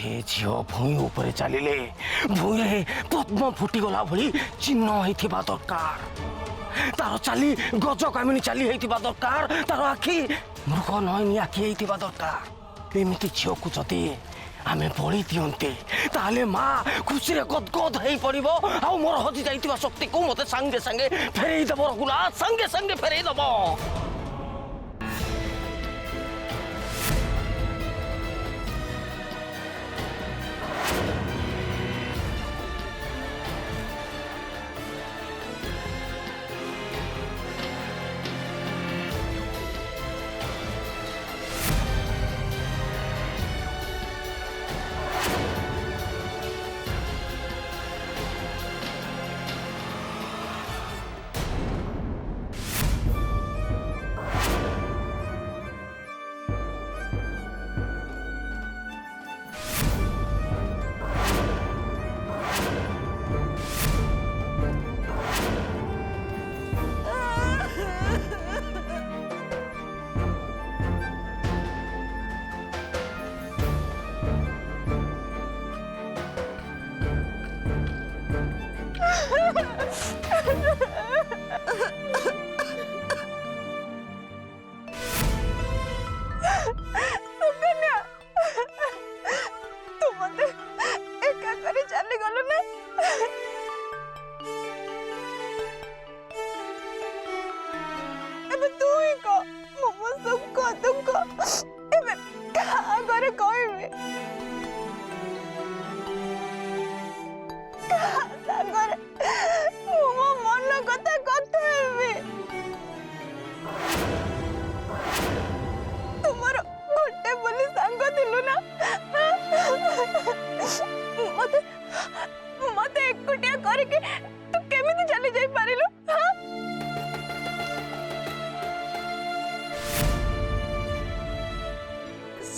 से झील भूई उपर चलिले भूई पद्म फुटीगला भली चिन्ह होइथिबा दरकार तार चाली गज कामिनी चाली होइथिबा दरकार तार आखि मृग नयनी आखि होइथिबा दरकार एमिति झील को जदि आमे बड़ी दियंते ताले माँ खुशी गदगद हो पड़ो आ मोर हजि जाइथिबा शक्ति को मते संगे संगे फेरई दब रघुनाथ संगे संगे फेरई दब।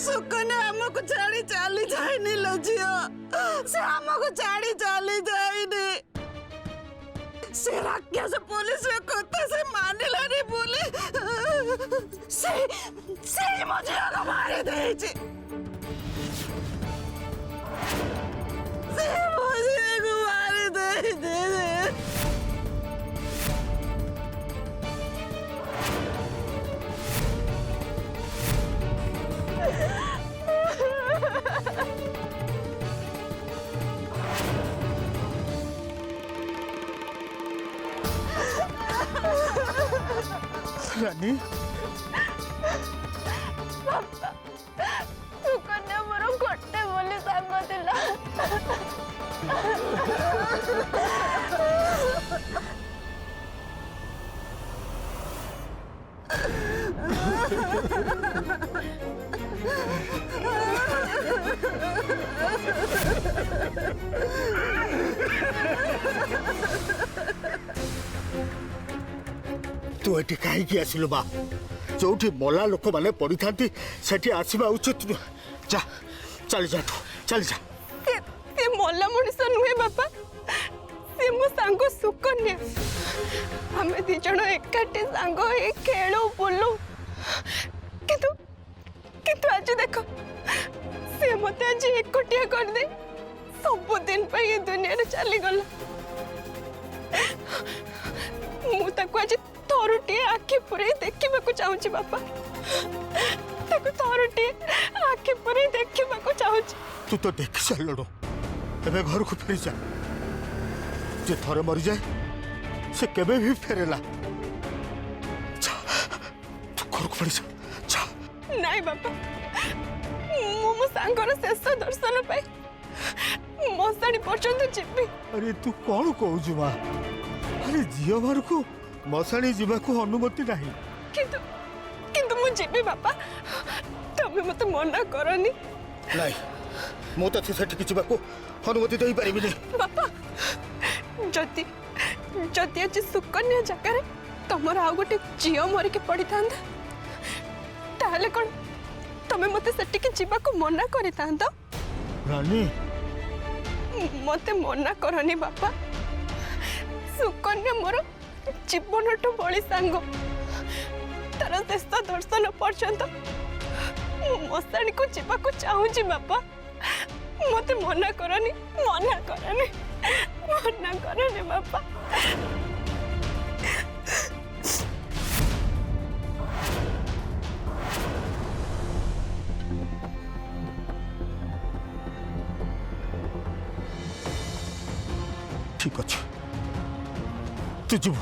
सुकन्या हमको छाड़ी चली जाइनी लो झियो से हमको छाड़ी चली जाइनी से राक्षस पुलिस कथा से मानिलानी बोली से मुझे को मारी देछि से मुझे को मारी दे रानी सुकन्या मोर गोटे बोली सांग थिला तू ये कहीं आसिलु बा जो मला लोक मैंने पड़ी था से आसवा उचित जा चली जा चली जा से मला मनीष नुहे बापा से मो सांग सुकन्या आम दी जन एकाठी सांग खेलु बुलु किंतु किंतु आज देख से मत आज एकोटिया कर दे सबुदिन पे ये दुनिया चली गला मु ताको आज थरुटे आखि पुरे देखा चाहूँ बापा थरुटे आखि पुरे देखा चाहूँ। तू तो देख सारू एवं घर को फेरी जा जे थरे मरी जाए से केबे भी फेरेला तू घर को फेरी जा नहीं बापा मो सांगर शेष दर्शन पाई मशाणी पर्यंत जीवी। अरे तू कौन कहू माँ अरे झील घर को मशाणी जीवा को अनुमति नहीं किंतु किंतु मु जीवी बापा तबे मते मना करनी नहीं मु तो सेठी जीवा को अनुमति दे पारिबि नहीं बापा जति जति आज सुकन्या जगह तमर आ गोटे झील मरिके पड़ी था ताहले कौन तमे मते सेठी के जीवा को मना करि तांतो रानी मते मना करनी बापा सुकन्या मोर जीवन बड़ी सांग तार शेष दर्शन पर्यंत मशाणी को जीवा को चाहूँ बापा मना करनी बापा। ठीक अच्छे तू जीव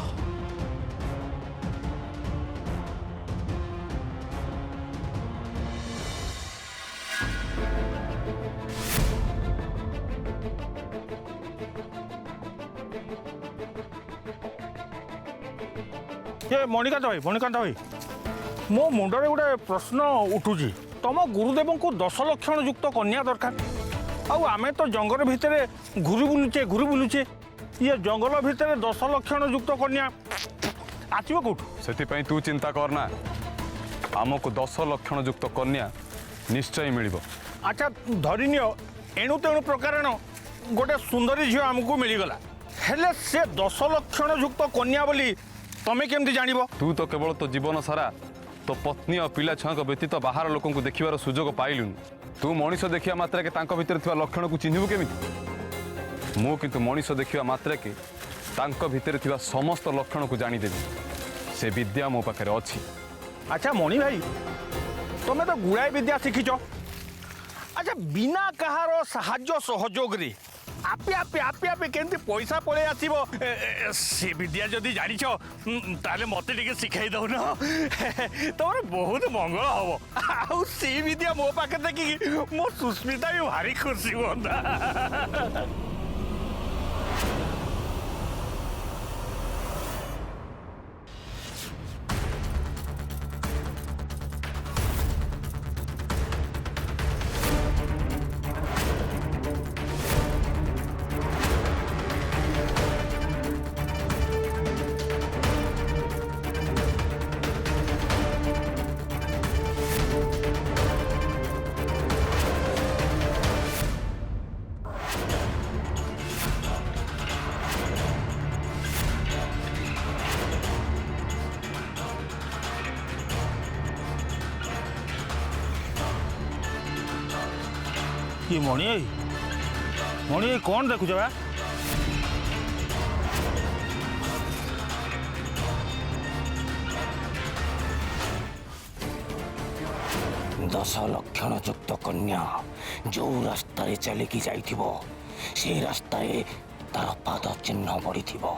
ये मणिकांत भाई मो मुंडरे गोटे प्रश्न उठुची तुम गुरुदेव को 10 लक्षण युक्त कन्या दरकार आमे तो जंगल भितर घुरी बुलुचे ये जंगल भितर 10 लक्षण युक्त कन्या आसो कौटू से तू चिंता करना आमको 10 लक्षण युक्त कन्या निश्चय मिल। अच्छा धरिनिय एणु तेणु प्रकार गोटे सुंदरी झील आमको मिलगला हेले से 10 लक्षण युक्त कन्या बोली तमें केमती जानिबो? तू तो केवल तो जीवन सारा तो पत्नी और पिला छुआ व्यतीत बाहर लोक देखिबार सुजोग पाइलुनि। तू मनीष देखा मात्रा के तांको भितर थिबा लक्षण को चिन्हबु केमिति? मु किंतु मनीष देखा मात्रा के तांको भितर थिबा समस्त लक्षण को जानीदेवी। से विद्या मो पाखे अच्छी। अच्छा मणि भाई तुम्हें तो गुड़ाए विद्या शिखिच। अच्छा बिना कहार साहाय्य सहयोग रे आपे आपे आपे आपे केमती पैसा पळे आसीबो से विद्या जदि जानिछ ताले मते टिके सिखाई दउन तोर बहुत मंगल हबो। आ से विद्या मो पाखे देखि मो सुस्मिता भी भारी खुशी होंदा। ये मणि कौन देखुच बा? दश लक्षण युक्त कन्या जो रास्ता चलिकी जाइथिबो से रास्ता तार पाद चिन्ह पड़िथिबो।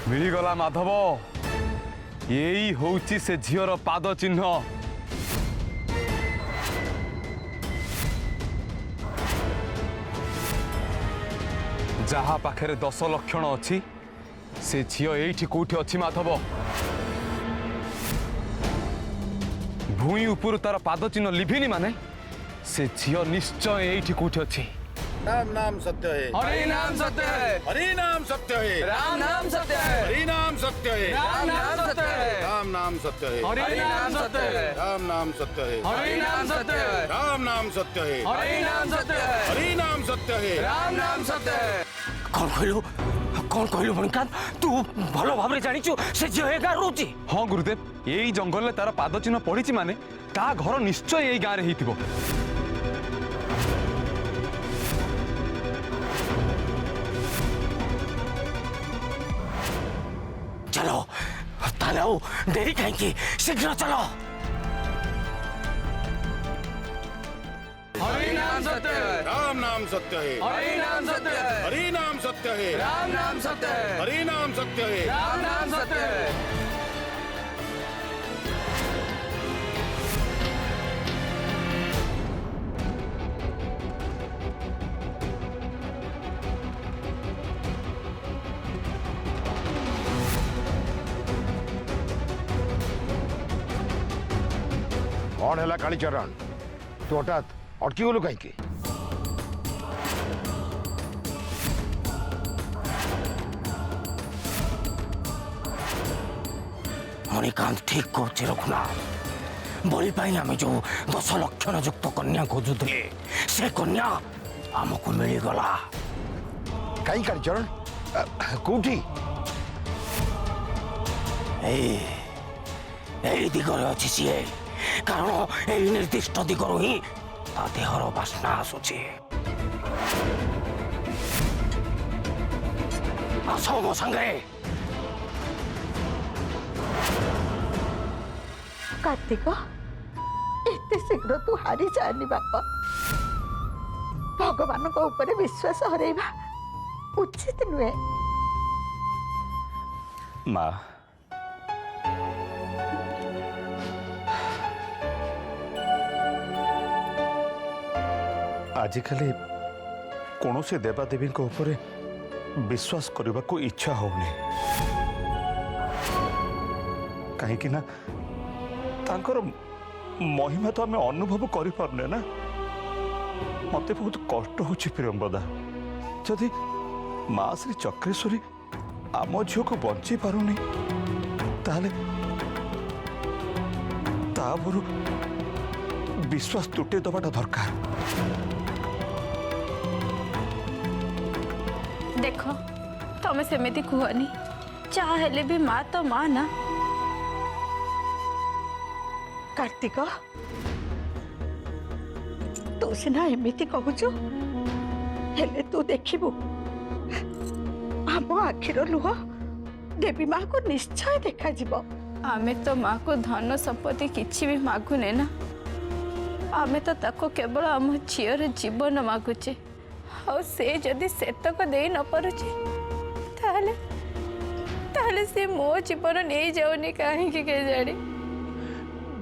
मिलीगला माधव यही होउची से झीर पाद चिन्ह। जहा पाखे 10 लक्षण अच्छी से झील एठी कोठी अच्छी माधव। भूई उपर तार पाद चिन्ह लिभिनी माने से झील निश्चय एठी कोठी अच्छी। राम नाम सत्य है, हरि नाम सत्य है, हरि नाम सत्य है, राम नाम सत्य है, हरि नाम सत्य है, राम नाम सत्य है, राम नाम सत्य है, हरि नाम सत्य है, राम नाम सत्य है, हरि नाम सत्य है, राम नाम सत्य है, हरि नाम सत्य है, हरि नाम सत्य है, राम नाम सत्य है। कौन कहलु मणिकांत तू भलो भाबरे जानिछु से जे ए गाँ रोची? हाँ गुरुदेव यही जंगल में तार पाद चिन्ह पड़ी माने ता घर निश्चय यही गाँव में होइतिबो। चलो ताले आओ देरी कहीं शीघ्र चलो। हरि नाम सत्य है, राम नाम सत्य है, हरि नाम सत्य है, हरि नाम सत्य है, राम नाम सत्य है, हरि नाम सत्य है, राम नाम सत्य है। कौन है कालीचरण तू हठात अटकी गलु कहीं? मणिकांत ठीक कहते रघुना बलि आम जो 10 लक्षण युक्त कन्या खोजुले से कन्या आमको मिलगला। कहीं कालीचरण कौटी? दिगरे अच्छी सी କାରଣ ଏଇ ନିର୍ଦ୍ଦିଷ୍ଟ ଦିଗରୁ ହିଁ ତା ଦେହର ବାସ୍ନା ଆସୁଛି। ଆସ ମୋ ସାଙ୍ଗରେ। कार्तिक एते शीघ्र तू हारी जानी बापा। भगवान को ऊपर विश्वास हरैबा उचित नुहे। माँ आजिकाली कौन से देवादेवी ऊपर विश्वास करने को इच्छा होनी कहीं ना तांकर महिमा तो आम अनुभव कर पारे ना। मत बहुत कष्ट हो प्रियंबदा जदि माँ श्री चक्रेश्वरी आम झील को बंची पारुनी ताहले ताबरु विश्वास तुटे दबाटा दरकार। देख तमें सेमती कहनी चाहे भी माँ तो माँ ना। कार्तिक तू सिना एमती कहूचु हेले तू देखिबु आम आखिर लुह देवी माँ को निश्चय देखा जीवो। आमे तो माँ को धन संपत्ति किछि भी मागुने ना। आमे तो ताको केवल आम झीर जीवन मागुचे। और से जदि सेतक दे न पारुचे ताहले ताहले से मो जीवन नहीं जाऊनी कहीं के जानी।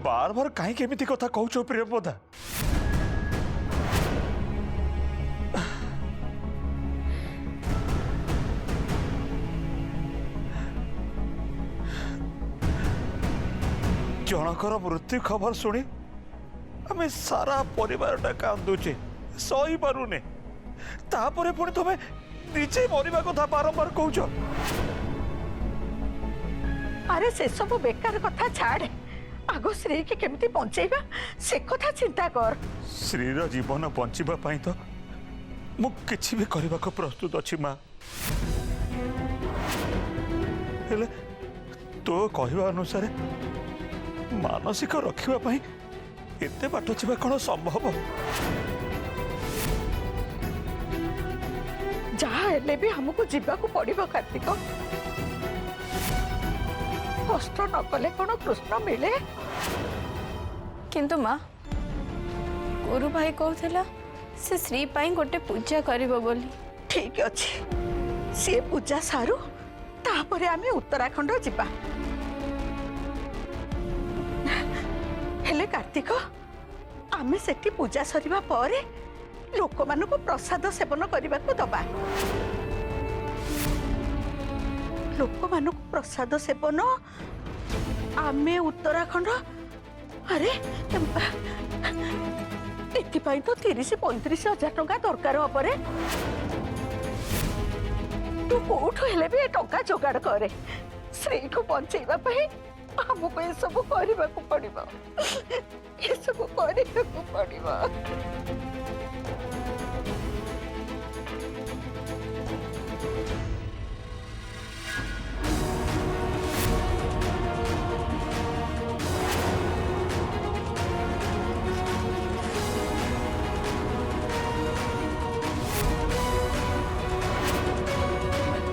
बार बार कहीं केमिति कथा कहूचो प्रियंबदा। जनकर मृत्यु खबर शुणी आम सारा परिवार कांदुचे सही पारुने तापरे पुणी तुम निजे मरिबा कथा बारंबार कहूच। अरे से सब बेकार कथा छाड़ आगो श्री के केमती बंचेबा से कथा चिंता कर। श्रीर जीवन बंचिबा पई तो मु किछि भी करबा को प्रस्तुत अछि मां। हेले तो कहवा अनुसार मानसिक रखिबा पई एते बाटो छिबा कोन संभव। जहाँ हेले भी हमको जीवाकू पड़िबो कार्तिक। कष्ट न कले कौन कृष्ण मिले। किंतु माँ गुरु भाई कहला से श्री पाई गोटे पूजा करिबो बोली। ठीक अच्छे सी पूजा सारू तापरे आमे उत्तराखंड जीवा। हेले कार्तिक आमे सेठी पूजा सरिबा परे लोक मानको प्रसाद सेवन करने को दबा। लोक मानको प्रसाद सेवन आमे उत्तराखंड। अरे एथिपाई तो 30-35 हजार टंका दरकार हबरे। तू कोठो हेले भी टंका जोगाड़ करे श्री को बंचेबा पई हमको ये सब करबा को पड़िबो। ये सब करबा को पड़िबो।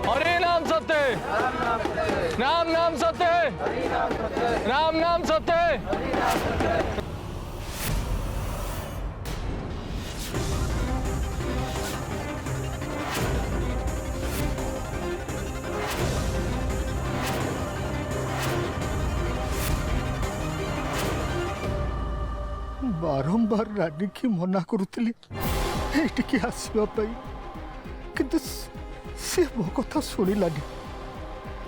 हरे नाम सत्य राम नाम सत्य राम नाम सत्य। बारंबार रानी की मना करुली ये आसवा किंतु सी मो कथा शुणिलानी।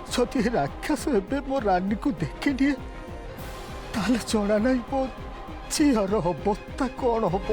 जदि राक्षस एबे मो रानी को देखी निए ताले जना नहीं मो झीर अवस्था कौन हम।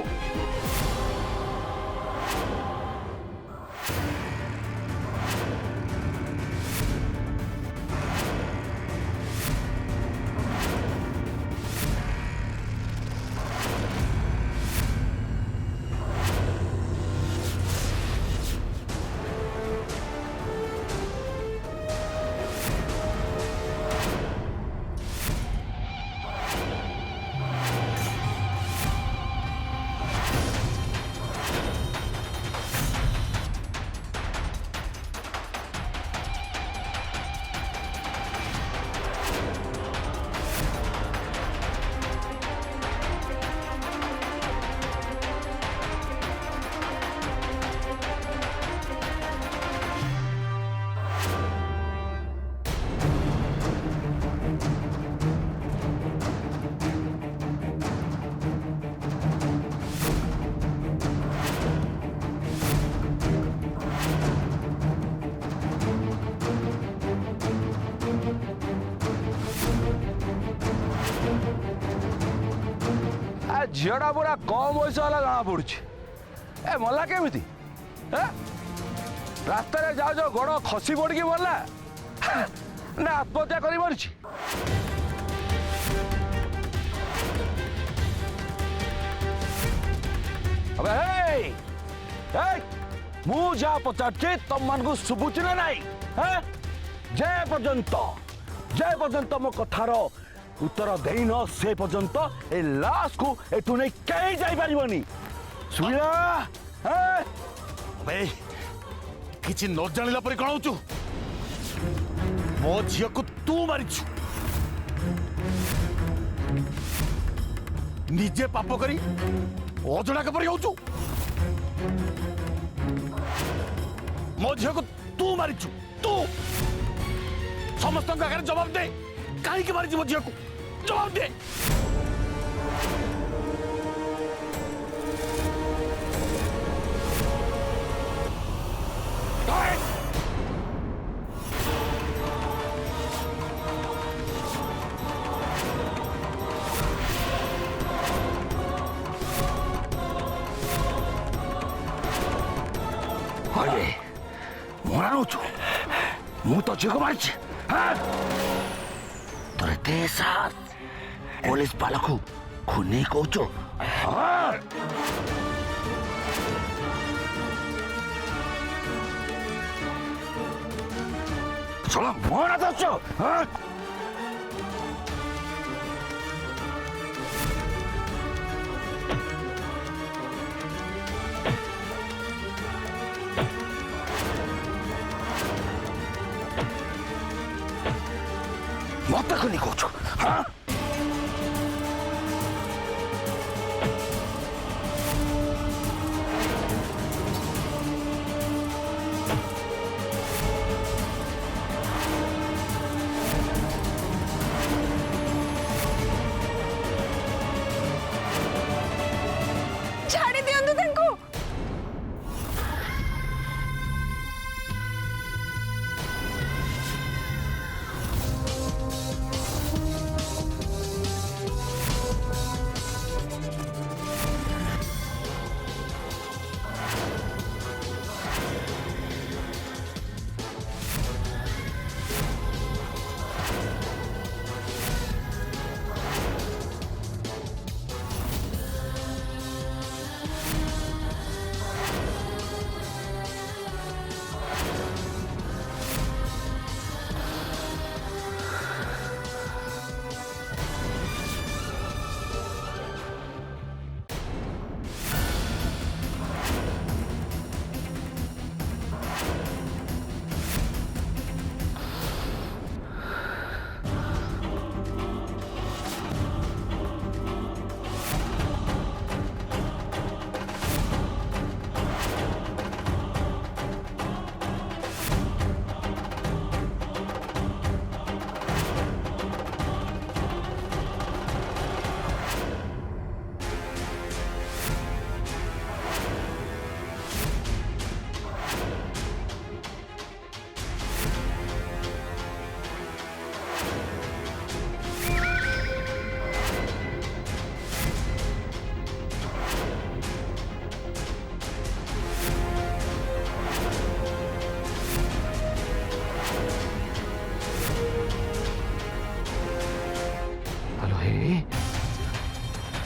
झीटा पूरा कम बयस है जना पड़ी ए मल्ला केमी रास्ता जाओ जाओ गोड़ खसी पड़ के मरला ना आत्महत्या कर मरी मु जा पचार तुम मान को शुभुच ना नाई जे पर्यंत मो कथार उत्तर देन से पर्यंत ए लाश को एठू नहीं कहीं जाई पारिबनी सुनिला भाई किसी न जानिला परे कण होचु मो झियो को तू मारिछु निजे पाप करी अजड़ा के परे होचु मो झियो को तू मारिछु तू समस्त आगे जवाब दे कहीं के मारिछु मो झियो को जवाब दे मु तो झियो को मारिछि तोरे देशा पुलिस वाला को खुनी कहचो चलो मोना दसो मत खुनी कहचो हाँ छाड़ी दियंतु तांको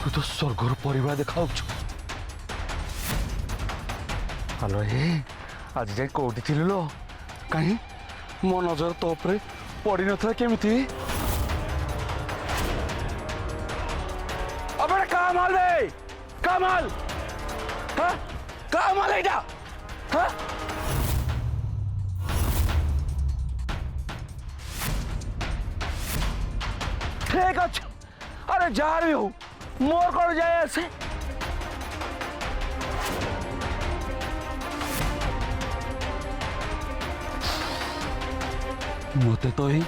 तू तो स्वर्गर परिवार देखा हेलो हे आज जाए कौटी थी लो कहीं मो नजर तो पड़ ना केमी अब कमाल रे कमाल कमाल एटा ठीक अच्छे अरे जार भी हूँ मोर कौन जाए ऐसे मते तो ही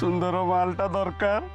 सुंदर मालटा दरकार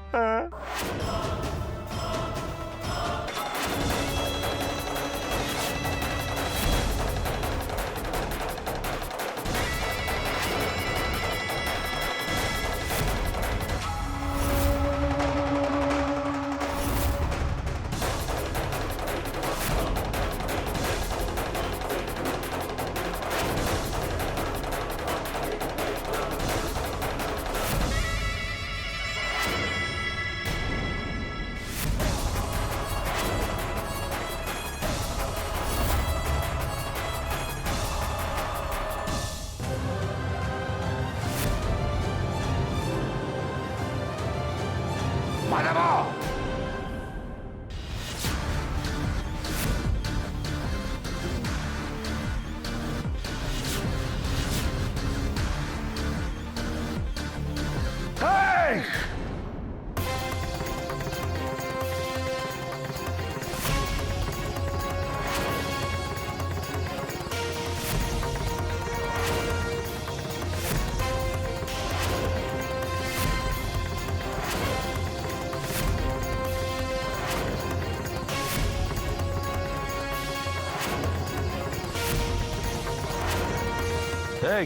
এই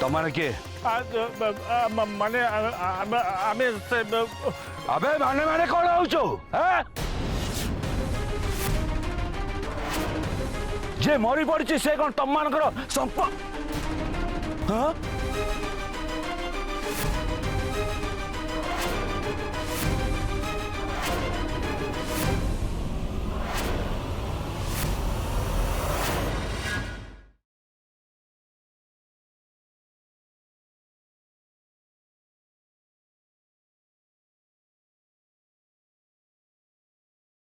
তোমার কে মানে আমি সে আবে মানে কোন হউছো হ্যাঁ যে মরি পড়িছি সে কোন তমମାନଙ୍କର সম্প হ্যাঁ